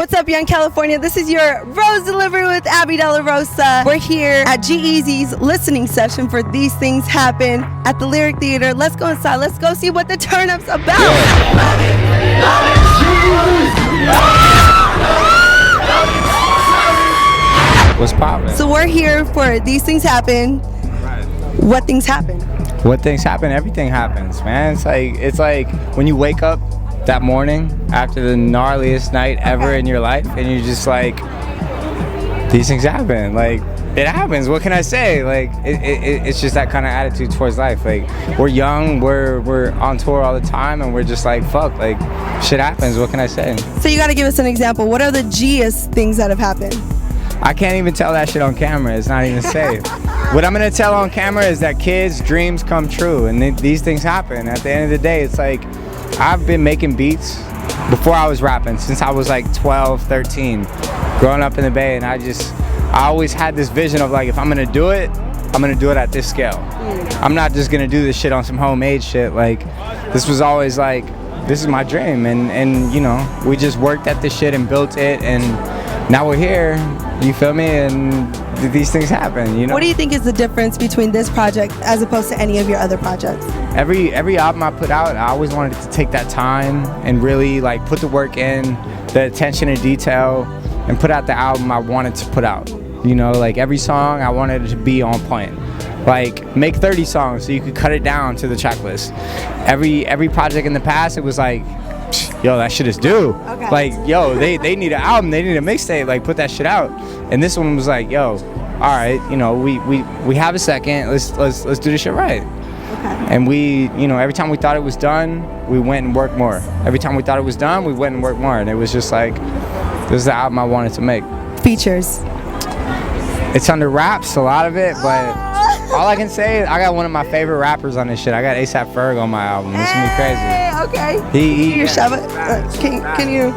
What's up, Young California? This is your Rose Delivery with Abby De La Rosa. We're here at G-Eazy's listening session for These Things Happen at the Lyric Theater. Let's go inside. Let's go see what the turn-up's about. What's poppin'? So we're here for These Things Happen. What things happen? What things happen? Everything happens, man. It's like when you wake up that morning after the gnarliest night ever in your life, and you're just like, these things happen. Like, it happens. What can I say? Like, it's just that kind of attitude towards life. Like, we're young, we're on tour all the time, and we're just like, fuck, like, shit happens. What can I say? So you got to give us an example. What are the G-est things that have happened? I can't even tell that shit on camera. It's not even safe. What I'm gonna tell on camera is that kids' dreams come true, and these things happen. At the end of the day, it's like, I've been making beats before I was rapping, since I was like 12, 13, growing up in the Bay, and I always had this vision of like, if I'm gonna do it at this scale. I'm not just gonna do this shit on some homemade shit. Like, this was always like, this is my dream, and you know, we just worked at this shit and built it, and now we're here, you feel me, and these things happen, you know? What do you think is the difference between this project as opposed to any of your other projects? Every album I put out, I always wanted to take that time and really like put the work in, the attention to detail, and put out the album I wanted to put out. You know, like every song I wanted it to be on point. Like, make 30 songs so you could cut it down to the track list. Every project in the past, it was like, yo, that shit is due. Okay. Like, yo, they need an album, they need a mixtape, like, put that shit out. And this one was like, yo, all right, you know, we have a second, let's do this shit right. Okay. And we, you know, every time we thought it was done, we went and worked more. Every time we thought it was done, we went and worked more. And it was just like, this is the album I wanted to make. Features? It's under raps, a lot of it, but all I can say is I got one of my favorite rappers on this shit. I got A$AP Ferg on my album. This is gonna be crazy. Okay. Can you?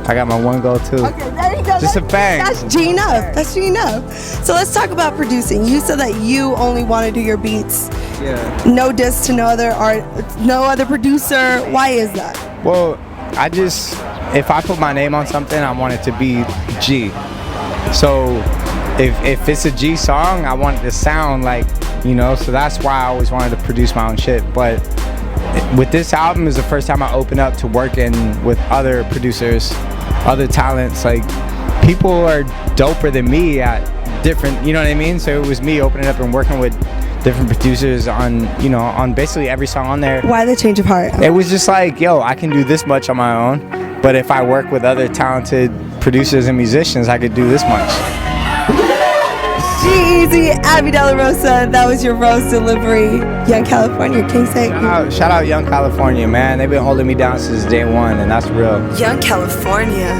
I got my one goal too. Okay, there you go. Just a bang. That's G enough. That's G enough. So let's talk about producing. You said that you only want to do your beats. Yeah. No diss to no other producer. Why is that? Well, if I put my name on something, I want it to be G. So if it's a G song, I want it to sound like, you know, so that's why I always wanted to produce my own shit. But with this album is the first time I opened up to working with other producers, other talents. Like, people are doper than me at different, you know what I mean? So it was me opening up and working with different producers on, you know, on basically every song on there. Why the change of heart? It was just like, yo, I can do this much on my own, but if I work with other talented producers and musicians, I could do this much. G-Eazy, Abby De La Rosa, that was your Rose Delivery. Young California, King say. Shout out Young California, man. They've been holding me down since day one, and that's real. Young California.